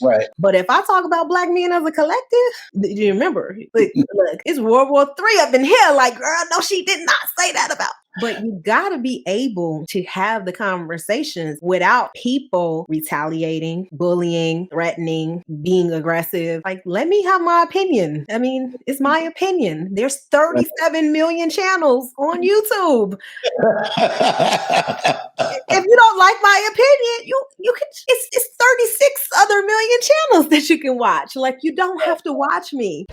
Right. But if I talk about Black men as a collective, do you remember? Look, it's World War III up in here. Like, girl, no, she did not say that about. But you got to be able to have the conversations without people retaliating, bullying, threatening, being aggressive. Like, let me have my opinion. I mean, it's my opinion. There's 37 million channels on YouTube. If you don't like my opinion, you can. It's 36 other million channels that you can watch. Like, you don't have to watch me.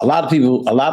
A lot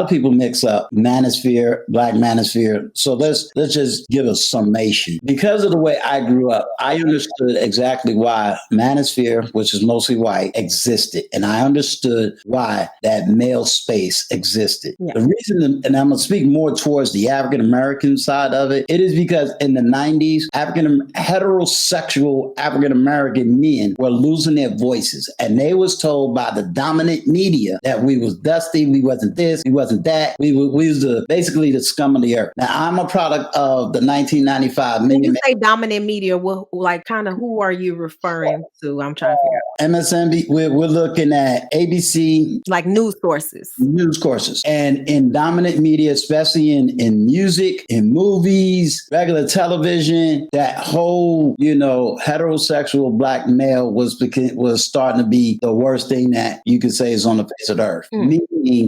of people mix up manosphere, Black manosphere. So let's just give a summation. Because of the way I grew up, I understood exactly why manosphere, which is mostly white, existed. And I understood why that male space existed. Yeah. The reason, and I'm going to speak more towards the African-American side of it, it is because in the 90s, heterosexual African-American men were losing their voices. And they was told by the dominant media that we was dusty, we wasn't this, we wasn't that. We was basically the scum of the earth. Now, I'm a product of the 1995 When you say dominant media, like kind of who are you referring to? I'm trying to figure out. MSNBC, we're looking at ABC. Like news sources. News courses. And in dominant media, especially in music, in movies, regular television, that whole, heterosexual Black male was starting to be the worst thing that you could say is on the face of the earth. Meaning,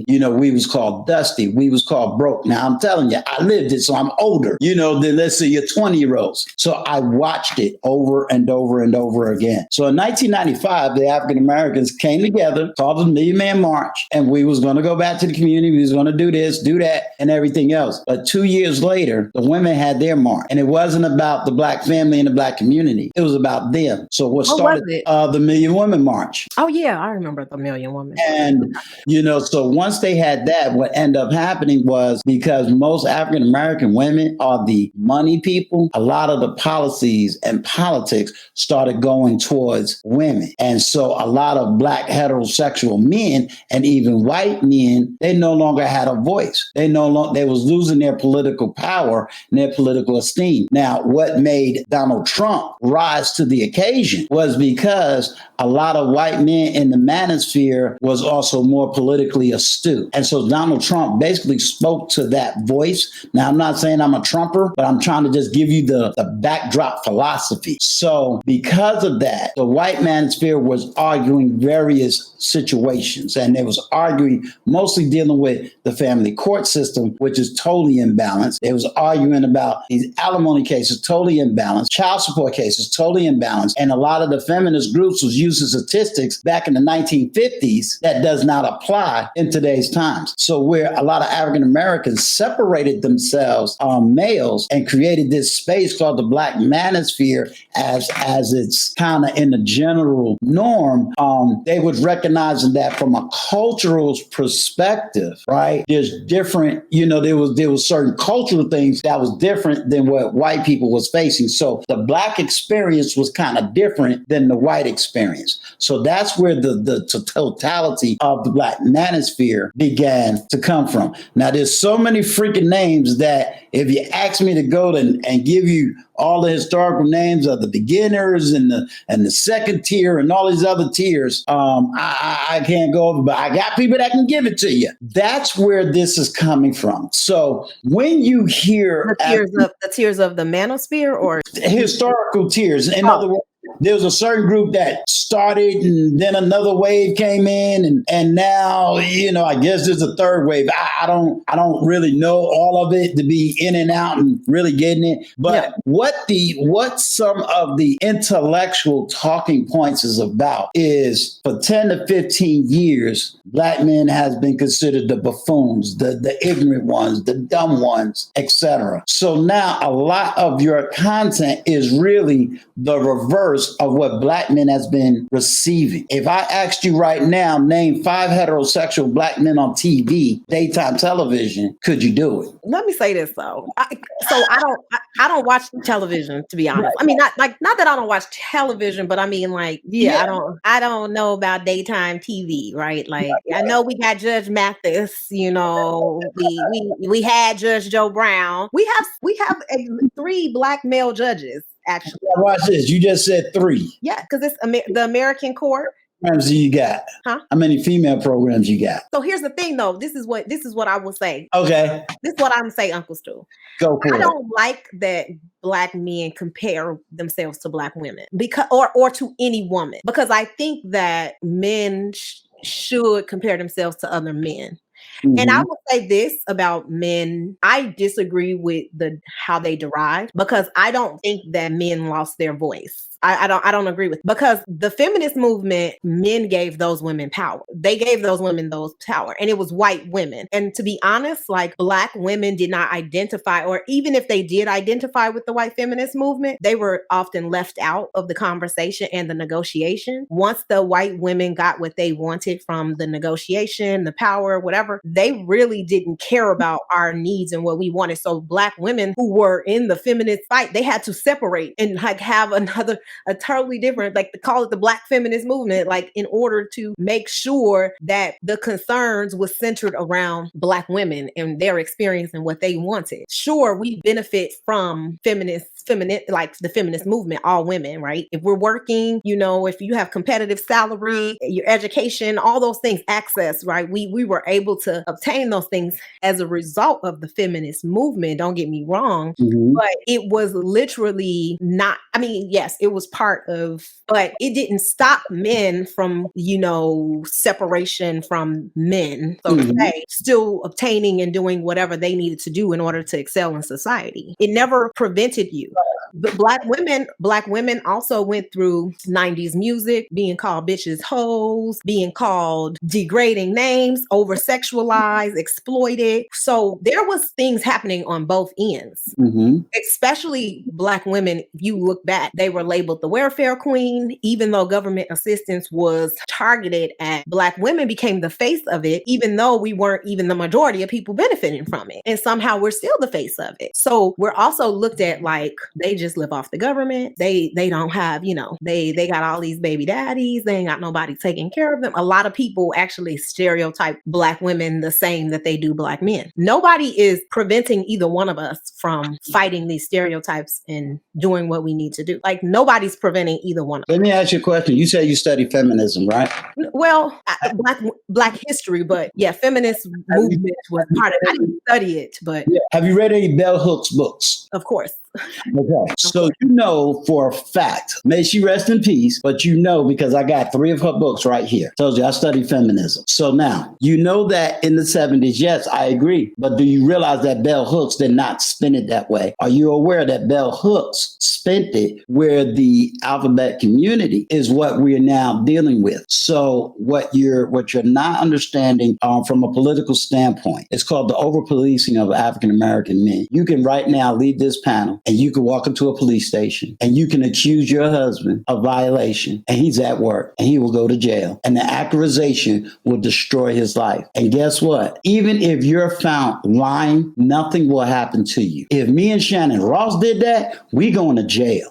we was called dusty. We was called broke. Now, I'm telling you, I lived it, so I'm older, than let's say your 20-year-olds. So I watched it over and over and over again. So in 1995, the African Americans came together, called the Million Man March, and we was going to go back to the community. We was going to do this, do that, and everything else. But 2 years later, the women had their march, and it wasn't about the Black family and the Black community. It was about them. So what started the Million Women March? Oh yeah, I remember the Million Women. And so once they had that, what ended up happening was, because most African American women are the money people, a lot of the policies and politics started going towards women. And so a lot of Black heterosexual men and even white men, they no longer had a voice. They was losing their political power and their political esteem. Now, what made Donald Trump rise to the occasion was because a lot of white men in the manosphere was also more politically astute. And so Donald Trump basically spoke to that voice. Now, I'm not saying I'm a Trumper, but I'm trying to just give you the backdrop philosophy. So because of that, the white manosphere was arguing various situations, and they was arguing mostly dealing with the family court system, which is totally imbalanced. They was arguing about these alimony cases, totally imbalanced, child support cases, totally imbalanced. And a lot of the feminist groups was using statistics back in the 1950s that does not apply in today's times. So where a lot of African Americans separated themselves, males, and created this space called the Black manosphere as it's kind of in the general norm, they was recognizing that from a cultural perspective, right? There's different, there was certain cultural things that was different than what white people was facing. So the Black experience was kind of different than the white experience. So that's where the totality of the Black manosphere began to come from. Now, there's so many freaking names that if you ask me to go and give you all the historical names of the beginners and the second tier and all these other tiers, I can't go over, but I got people that can give it to you. That's where this is coming from. So when you hear the tiers of the manosphere, or historical tiers, in other words, there was a certain group that started and then another wave came in and now, I guess there's a third wave. I don't really know all of it to be in and out and really getting it. But what some of the intellectual talking points is about is for 10 to 15 years, Black men has been considered the buffoons, the ignorant ones, the dumb ones, etc. So now a lot of your content is really the reverse of what black men has been receiving. If I asked you right now, name 5 heterosexual black men on TV, daytime television, could you do it? Let me say this though. I don't watch television, to be honest. I mean, not that I don't watch television, but I mean, like, yeah. I don't know about daytime TV, right? Like, I know we got Judge Mathis, you know, we had Judge Joe Brown. We have 3 black male judges, actually. Now watch this. You just said 3. Yeah, because it's the American court. Programs you got? Huh? How many female programs you got? So here's the thing, though. This is what I will say. Okay. This is what I'm saying, Uncle Stu. Go for it. I don't like that black men compare themselves to black women because or to any woman, because I think that men should compare themselves to other men. Mm-hmm. And I will say this about men. I disagree with how they derived, because I don't think that men lost their voice. I don't agree with, because the feminist movement, men gave those women power. They gave those women those power, and it was white women. And to be honest, like, black women did not identify, or even if they did identify with the white feminist movement, they were often left out of the conversation and the negotiation. Once the white women got what they wanted from the negotiation, the power, whatever, they really didn't care about our needs and what we wanted. So black women who were in the feminist fight, they had to separate and like have a totally different, like, to call it the black feminist movement, like, in order to make sure that the concerns was centered around black women and their experience and what they wanted. Sure, we benefit from like the feminist movement, all women, right? If we're working, you know, if you have competitive salary, your education, all those things, access, right? We were able to obtain those things as a result of the feminist movement. Don't get me wrong, but it was literally not, I mean, yes, it was part of, but it didn't stop men from, you know, separation from men, so to say, still obtaining and doing whatever they needed to do in order to excel in society. It never prevented you. But black women also went through 90s music, being called bitches, hoes, being called degrading names, over sexualized, exploited. So there was things happening on both ends, especially black women. If you look back, they were labeled the welfare queen, even though government assistance was targeted at black women, became the face of it, even though we weren't even the majority of people benefiting from it. And somehow we're still the face of it. So we're also looked at like they just live off the government. They don't have, you know, they got all these baby daddies. They ain't got nobody taking care of them. A lot of people actually stereotype black women the same that they do black men. Nobody is preventing either one of us from fighting these stereotypes and doing what we need to do. Like, nobody's preventing either one of us. Let me ask you a question. You said you study feminism, right? Well, black history, but yeah, feminist movement was part of it. I didn't study it, but have you read any Bell Hooks books? Of course. Okay. So you know for a fact, may she rest in peace, but you know, because I got 3 of her books right here. Told you I study feminism. So now, you know that in the 70s, yes, I agree. But do you realize that Bell Hooks did not spin it that way? Are you aware that Bell Hooks spent it where the alphabet community is what we're now dealing with? So what you're not understanding from a political standpoint, it's called the over-policing of African American men. You can right now leave this panel and you can walk into a police station and you can accuse your husband of violation, and he's at work and he will go to jail, and the accusation will destroy his life. And guess what? Even if you're found lying, nothing will happen to you. If me and Shannon Ross did that, we going to jail.